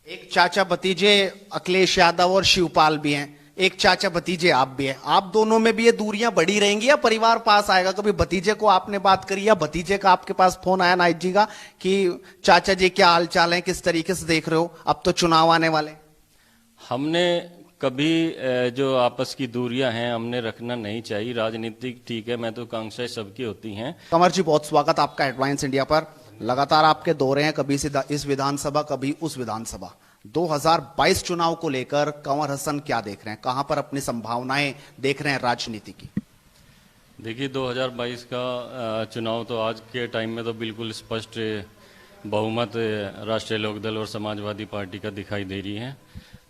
एक चाचा भतीजे अखिलेश यादव और शिवपाल भी हैं, एक चाचा भतीजे आप भी हैं। आप दोनों में भी ये दूरियां बढ़ी रहेंगी या परिवार पास आएगा? कभी भतीजे को आपने बात करी या भतीजे का आपके पास फोन आया नाइट जी का कि चाचा जी क्या हाल चाल है, किस तरीके से देख रहे हो, अब तो चुनाव आने वाले? हमने कभी जो आपस की दूरियां हैं हमने रखना नहीं चाहिए। राजनीतिक ठीक है, मैं तो महत्वाकांक्षाएं सबकी होती हैं। कंवर जी बहुत स्वागत आपका हेडलाइंस इंडिया पर। लगातार आपके दौरे हैं, कभी इस विधानसभा कभी उस विधानसभा। 2022 चुनाव को लेकर कंवर हसन क्या देख रहे हैं, कहां पर अपनी संभावनाएं देख रहे हैं राजनीति की? देखिए 2022 का चुनाव तो आज के टाइम में तो बिल्कुल स्पष्ट बहुमत राष्ट्रीय लोकदल और समाजवादी पार्टी का दिखाई दे रही है।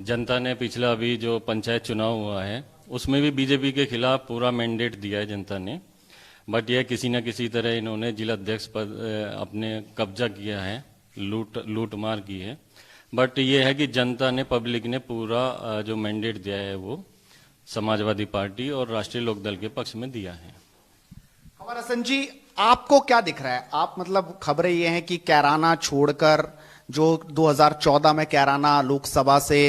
जनता ने पिछला अभी जो पंचायत चुनाव हुआ है उसमें भी बीजेपी के खिलाफ पूरा मैंडेट दिया है जनता ने, बट यह किसी न किसी तरह इन्होंने जिला अध्यक्ष पद अपने कब्जा किया है, लूट मार की है। बट ये है कि जनता ने, पब्लिक ने पूरा जो मैंडेट दिया है वो समाजवादी पार्टी और राष्ट्रीय लोकदल के पक्ष में दिया है। कंवर हसन जी आपको क्या दिख रहा है? आप मतलब खबरें ये हैं कि कैराना छोड़कर जो 2014 में कैराना लोकसभा से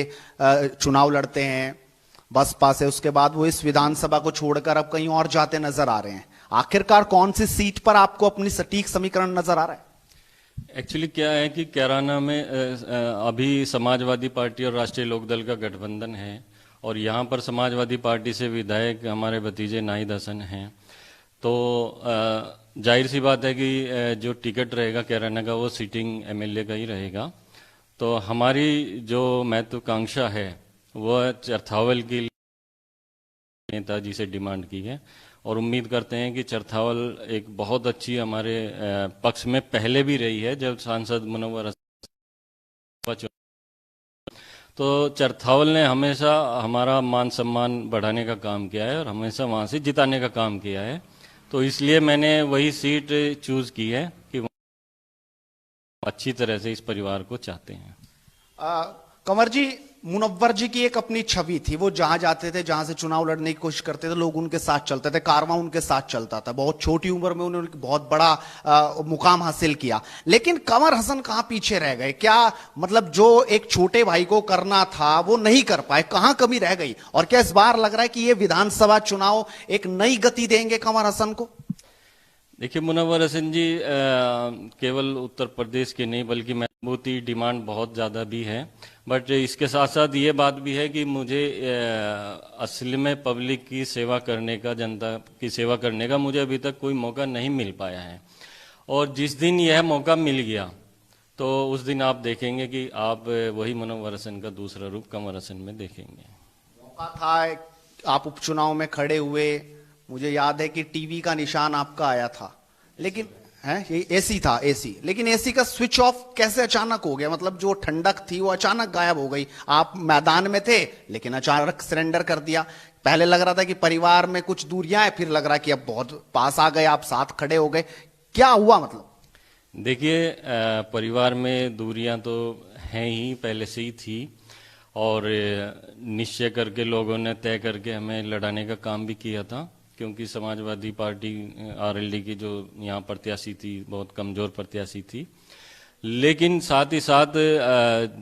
चुनाव लड़ते हैं बसपा से, उसके बाद वो इस विधानसभा को छोड़कर अब कहीं और जाते नजर आ रहे हैं। आखिरकार कौन सी सीट पर आपको अपनी सटीक समीकरण नजर आ रहा है? एक्चुअली क्या है कि कैराना में अभी समाजवादी पार्टी और राष्ट्रीय लोकदल का गठबंधन है और यहाँ पर समाजवादी पार्टी से विधायक हमारे भतीजे नाहिद हसन हैं। तो जाहिर सी बात है कि जो टिकट रहेगा कैराना का वो सिटिंग एमएलए का ही रहेगा। तो हमारी जो महत्वाकांक्षा है वह चरथावल के नेताजी से डिमांड की है और उम्मीद करते हैं कि चरथावल एक बहुत अच्छी हमारे पक्ष में पहले भी रही है। जब सांसद मुनव्वर, तो चरथावल ने हमेशा हमारा मान सम्मान बढ़ाने का काम किया है और हमेशा वहां से जिताने का काम किया है। तो इसलिए मैंने वही सीट चूज की है कि अच्छी तरह से इस परिवार को चाहते हैं। कंवर जी, मुनव्वर जी की एक अपनी छवि थी, वो जहां जाते थे, जहां से चुनाव लड़ने की कोशिश करते थे, लोग उनके साथ चलते थे, कारवां उनके साथ चलता था। बहुत छोटी उम्र में उन्होंने बहुत बड़ा मुकाम हासिल किया। लेकिन कंवर हसन कहां पीछे रह गए? क्या मतलब जो एक छोटे भाई को करना था वो नहीं कर पाए? कहां कमी रह गई? और क्या इस बार लग रहा है कि ये विधानसभा चुनाव एक नई गति देंगे कंवर हसन को? देखिए मुनव्वर हसन जी केवल उत्तर प्रदेश के नहीं बल्कि महबूती डिमांड बहुत ज़्यादा भी है। बट इसके साथ साथ ये बात भी है कि मुझे असल में पब्लिक की सेवा करने का, जनता की सेवा करने का मुझे अभी तक कोई मौका नहीं मिल पाया है। और जिस दिन यह मौका मिल गया तो उस दिन आप देखेंगे कि आप वही मुनव्वर हसन का दूसरा रूप कंवर हसन में देखेंगे। मौका था, आप उपचुनाव में खड़े हुए, मुझे याद है कि टीवी का निशान आपका आया था, लेकिन है ये एसी था, एसी, लेकिन एसी का स्विच ऑफ कैसे अचानक हो गया? मतलब जो ठंडक थी वो अचानक गायब हो गई। आप मैदान में थे लेकिन अचानक सरेंडर कर दिया। पहले लग रहा था कि परिवार में कुछ दूरियां हैं, फिर लग रहा कि अब बहुत पास आ गए, आप साथ खड़े हो गए। क्या हुआ मतलब? देखिए परिवार में दूरियां तो हैं ही, पहले से ही थी और निश्चय करके लोगों ने तय करके हमें लड़ाने का काम भी किया था, क्योंकि समाजवादी पार्टी आरएलडी की जो यहाँ प्रत्याशी थी बहुत कमजोर प्रत्याशी थी। लेकिन साथ ही साथ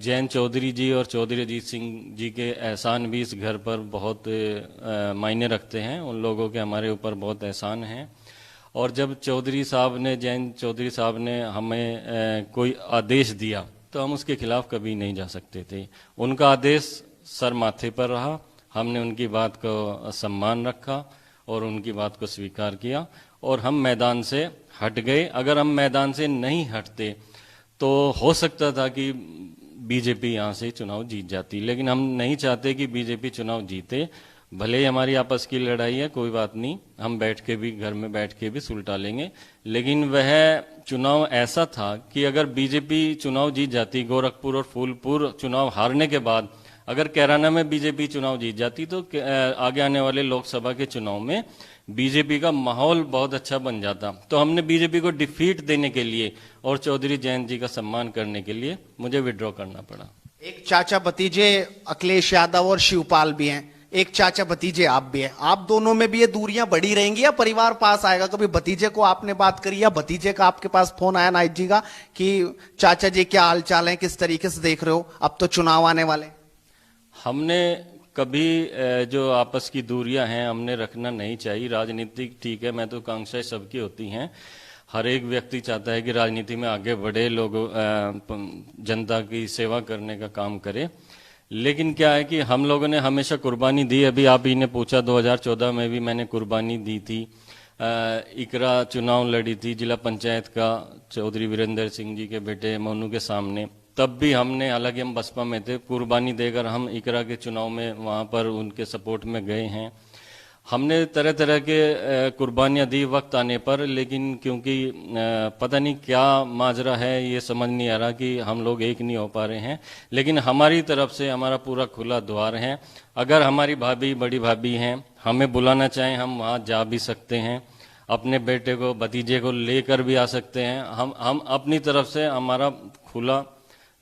जैन चौधरी जी और चौधरी अजीत सिंह जी के एहसान भी इस घर पर बहुत मायने रखते हैं। उन लोगों के हमारे ऊपर बहुत एहसान हैं। और जब चौधरी साहब ने, जैन चौधरी साहब ने हमें कोई आदेश दिया तो हम उसके खिलाफ कभी नहीं जा सकते थे। उनका आदेश सर माथे पर रहा, हमने उनकी बात को सम्मान रखा और उनकी बात को स्वीकार किया और हम मैदान से हट गए। अगर हम मैदान से नहीं हटते तो हो सकता था कि बीजेपी यहाँ से चुनाव जीत जाती, लेकिन हम नहीं चाहते कि बीजेपी चुनाव जीते। भले ही हमारी आपस की लड़ाई है, कोई बात नहीं, हम बैठ के भी, घर में बैठ के भी सुलटा लेंगे। लेकिन वह चुनाव ऐसा था कि अगर बीजेपी चुनाव जीत जाती, गोरखपुर और फूलपुर चुनाव हारने के बाद अगर कैराना में बीजेपी चुनाव जीत जाती तो आगे आने वाले लोकसभा के चुनाव में बीजेपी का माहौल बहुत अच्छा बन जाता। तो हमने बीजेपी को डिफीट देने के लिए और चौधरी जयंत जी का सम्मान करने के लिए मुझे विड्रॉ करना पड़ा। एक चाचा भतीजे अखिलेश यादव और शिवपाल भी हैं, एक चाचा भतीजे आप भी हैं, आप दोनों में भी ये दूरियां बढ़ी रहेंगी या परिवार पास आएगा? कभी भतीजे को आपने बात करी या भतीजे का आपके पास फोन आया नाइट जी का कि चाचा जी क्या हाल चाल है, किस तरीके से देख रहे हो, अब तो चुनाव आने वाले? हमने कभी जो आपस की दूरियां हैं हमने रखना नहीं चाहिए। राजनीतिक ठीक है, मैं तो कांक्षाएं सबकी होती हैं, हर एक व्यक्ति चाहता है कि राजनीति में आगे बढ़े, लोग जनता की सेवा करने का काम करे। लेकिन क्या है कि हम लोगों ने हमेशा कुर्बानी दी। अभी आप ही ने पूछा, 2014 में भी मैंने कुर्बानी दी थी। इकरा चुनाव लड़ी थी जिला पंचायत का चौधरी वीरेंद्र सिंह जी के बेटे मोनू के सामने, तब भी हमने, हालांकि हम बसपा में थे, कुर्बानी देकर हम इकरा के चुनाव में वहां पर उनके सपोर्ट में गए हैं। हमने तरह तरह के कुर्बानियां दी वक्त आने पर, लेकिन क्योंकि पता नहीं क्या माजरा है, ये समझ नहीं आ रहा कि हम लोग एक नहीं हो पा रहे हैं। लेकिन हमारी तरफ से हमारा पूरा खुला द्वार है। अगर हमारी भाभी, बड़ी भाभी हैं, हमें बुलाना चाहें हम वहाँ जा भी सकते हैं, अपने बेटे को, भतीजे को लेकर भी आ सकते हैं। हम अपनी तरफ से, हमारा खुला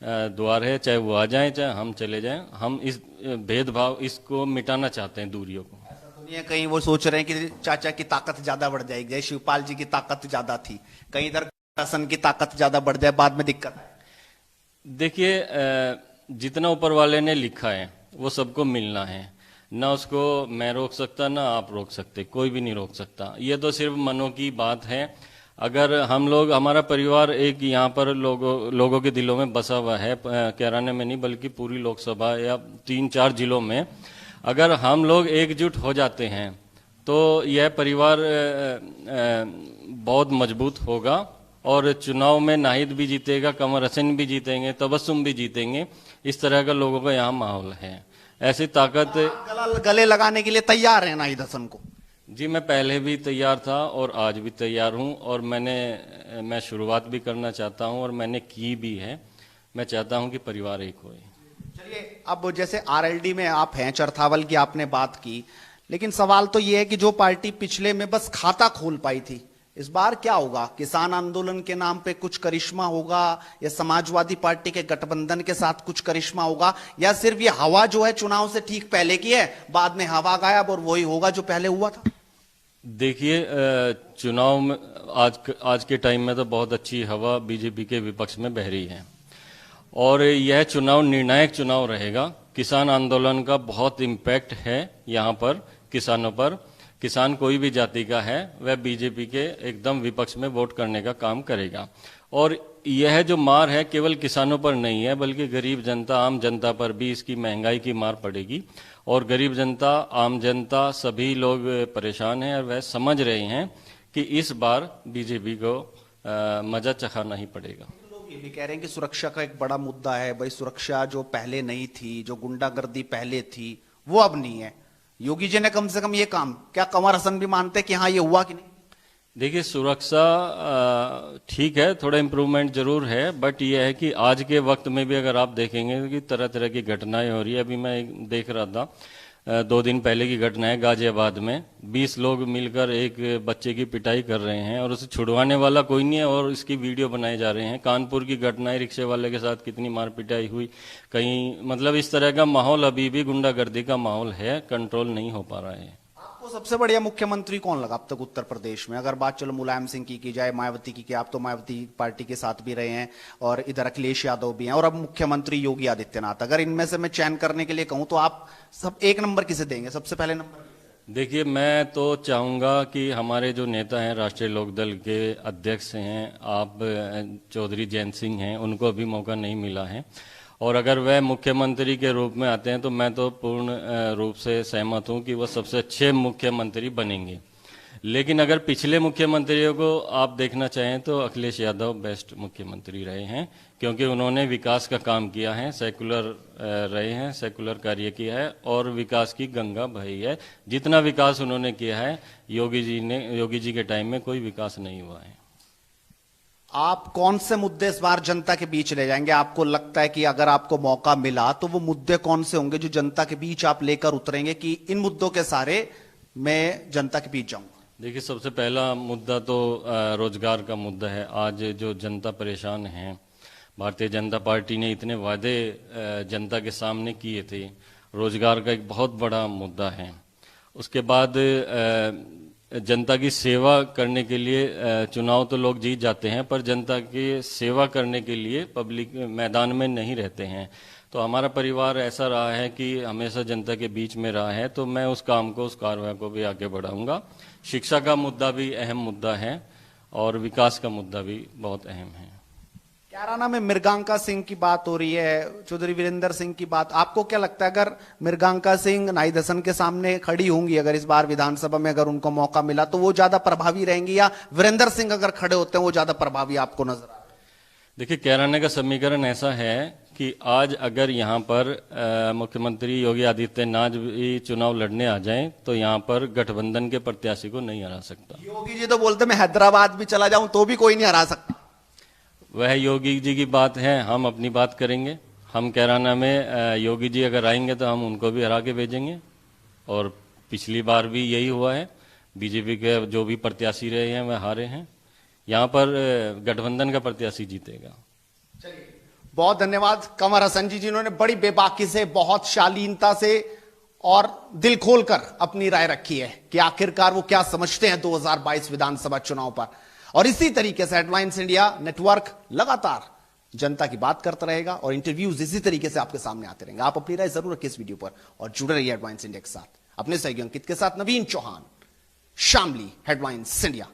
द्वार है, चाहे वो आ जाएं चाहे हम चले जाएं। हम इस भेदभाव, इसको मिटाना चाहते हैं, दूरियों को। दुनिया कहीं वो सोच रहे हैं कि चाचा की ताकत ज्यादा बढ़ जाएगी, जैसे शिवपाल जी की ताकत ज्यादा थी, कहीं इधर हसन की ताकत ज्यादा बढ़ जाए, बाद में दिक्कत है। देखिए, जितना ऊपर वाले ने लिखा है वो सबको मिलना है, ना उसको मैं रोक सकता ना आप रोक सकते, कोई भी नहीं रोक सकता। ये तो सिर्फ मनों की बात है। अगर हम लोग, हमारा परिवार एक यहाँ पर लोगों के दिलों में बसा हुआ है, कैराने में नहीं बल्कि पूरी लोकसभा या 3-4 जिलों में, अगर हम लोग एकजुट हो जाते हैं तो यह परिवार बहुत मजबूत होगा और चुनाव में नाहिद भी जीतेगा, कमर हसन भी जीतेंगे, तबस्सुम भी जीतेंगे। इस तरह का लोगों का यहाँ माहौल है। ऐसी ताकत, गले लगाने के लिए तैयार है नाहिद हसन को? जी, मैं पहले भी तैयार था और आज भी तैयार हूं, और मैं शुरुआत भी करना चाहता हूं और मैंने की भी है। मैं चाहता हूं कि परिवार एक होए। चलिए, अब जैसे आरएलडी में आप हैं, चरथावल की आपने बात की, लेकिन सवाल तो यह है कि जो पार्टी पिछले में बस खाता खोल पाई थी, इस बार क्या होगा? किसान आंदोलन के नाम पे कुछ करिश्मा होगा, या समाजवादी पार्टी के गठबंधन के साथ कुछ करिश्मा होगा, या सिर्फ ये हवा जो है चुनाव से ठीक पहले की है, बाद में हवा गायब और वही होगा जो पहले हुआ था? देखिए, चुनाव में आज के टाइम में तो बहुत अच्छी हवा बीजेपी के विपक्ष में बह रही है, और यह चुनाव निर्णायक चुनाव रहेगा। किसान आंदोलन का बहुत इम्पैक्ट है यहाँ पर किसानों पर। किसान कोई भी जाति का है, वह बीजेपी के एकदम विपक्ष में वोट करने का काम करेगा। और यह जो मार है केवल किसानों पर नहीं है, बल्कि गरीब जनता, आम जनता पर भी इसकी महंगाई की मार पड़ेगी। और गरीब जनता, आम जनता, सभी लोग परेशान हैं और वह समझ रहे हैं कि इस बार बीजेपी को मजा चखाना ही पड़ेगा। लोग ये भी कह रहे हैं कि सुरक्षा का एक बड़ा मुद्दा है। भाई, सुरक्षा जो पहले नहीं थी, जो गुंडागर्दी पहले थी, वो अब नहीं है। योगी जी ने कम से कम ये काम, क्या कमर हसन भी मानते हैं कि हाँ ये हुआ कि नहीं? देखिए, सुरक्षा ठीक है, थोड़ा इम्प्रूवमेंट जरूर है, बट यह है कि आज के वक्त में भी अगर आप देखेंगे कि तरह तरह की घटनाएं हो रही है। अभी मैं देख रहा था, 2 दिन पहले की घटना है, गाजियाबाद में 20 लोग मिलकर एक बच्चे की पिटाई कर रहे हैं और उसे छुड़वाने वाला कोई नहीं है, और इसकी वीडियो बनाए जा रहे हैं। कानपुर की घटनाएं, रिक्शे वाले के साथ कितनी मार पिटाई हुई कहीं, मतलब इस तरह का माहौल अभी भी गुंडागर्दी का माहौल है, कंट्रोल नहीं हो पा रहा है। आपको सबसे बढ़िया मुख्यमंत्री कौन लगा अब तक उत्तर प्रदेश में? अगर बात चलो मुलायम सिंह की जाए, मायावती की आप तो मायावती पार्टी के साथ भी रहे हैं, और इधर अखिलेश यादव भी हैं, और अब मुख्यमंत्री योगी आदित्यनाथ। अगर इनमें से मैं चयन करने के लिए कहूं तो आप सब एक नंबर किसे देंगे, सबसे पहले नंबर? देखिए, मैं तो चाहूंगा कि हमारे जो नेता हैं, राष्ट्रीय लोकदल के अध्यक्ष हैं, आप चौधरी जयंत सिंह हैं, उनको अभी मौका नहीं मिला है, और अगर वह मुख्यमंत्री के रूप में आते हैं तो मैं तो पूर्ण रूप से सहमत हूं कि वह सबसे अच्छे मुख्यमंत्री बनेंगे। लेकिन अगर पिछले मुख्यमंत्रियों को आप देखना चाहें तो अखिलेश यादव बेस्ट मुख्यमंत्री रहे हैं, क्योंकि उन्होंने विकास का काम किया है, सेकुलर रहे हैं, सेकुलर कार्य किया है और विकास की गंगा बही है। जितना विकास उन्होंने किया है, योगी जी के टाइम में कोई विकास नहीं हुआ है। आप कौन से मुद्दे इस बार जनता के बीच ले जाएंगे? आपको लगता है कि अगर आपको मौका मिला तो वो मुद्दे कौन से होंगे जो जनता के बीच आप लेकर उतरेंगे कि इन मुद्दों के सारे मैं जनता के बीच जाऊंगा? देखिए, सबसे पहला मुद्दा तो रोजगार का मुद्दा है। आज जो जनता परेशान है, भारतीय जनता पार्टी ने इतने वादे जनता के सामने किए थे, रोजगार का एक बहुत बड़ा मुद्दा है। उसके बाद जनता की सेवा करने के लिए चुनाव तो लोग जीत जाते हैं, पर जनता की सेवा करने के लिए पब्लिक मैदान में नहीं रहते हैं। तो हमारा परिवार ऐसा रहा है कि हमेशा जनता के बीच में रहा है, तो मैं उस काम को, उस कार्रवाई को भी आगे बढ़ाऊंगा। शिक्षा का मुद्दा भी अहम मुद्दा है और विकास का मुद्दा भी बहुत अहम है। कैराना में मृगांका सिंह की बात हो रही है, चौधरी वीरेंद्र सिंह की बात, आपको क्या लगता है अगर मृगांका सिंह नाहिद हसन के सामने खड़ी होंगी, अगर इस बार विधानसभा में अगर उनको मौका मिला तो वो ज्यादा प्रभावी रहेंगी, या वीरेंद्र सिंह अगर खड़े होते हैं वो ज्यादा प्रभावी आपको नजर आ रहा है? देखिए, कैराना का समीकरण ऐसा है कि आज अगर यहाँ पर मुख्यमंत्री योगी आदित्यनाथ भी चुनाव लड़ने आ जाएं तो यहाँ पर गठबंधन के प्रत्याशी को नहीं हरा सकता। योगी जी तो बोलते मैं हैदराबाद भी चला जाऊं तो भी कोई नहीं हरा सकता। वह योगी जी की बात है, हम अपनी बात करेंगे। हम कैराना में योगी जी अगर आएंगे तो हम उनको भी हरा के भेजेंगे, और पिछली बार भी यही हुआ है। बीजेपी के जो भी प्रत्याशी रहे हैं वह हारे हैं। यहाँ पर गठबंधन का प्रत्याशी जीतेगा। चलिए, बहुत धन्यवाद कमर हसन जी, जिन्होंने बड़ी बेबाकी से, बहुत शालीनता से और दिल खोलकर अपनी राय रखी है कि आखिरकार वो क्या समझते हैं 2022 विधानसभा चुनाव पर। और इसी तरीके से हेडलाइंस इंडिया नेटवर्क लगातार जनता की बात करता रहेगा और इंटरव्यूज इसी तरीके से आपके सामने आते रहेंगे। आप अपनी राय जरूर रखिए इस वीडियो पर और जुड़े रहिए हेडलाइंस इंडिया के साथ। अपने सहयोगी अंकित के साथ नवीन चौहान, शामली, हेडलाइंस इंडिया।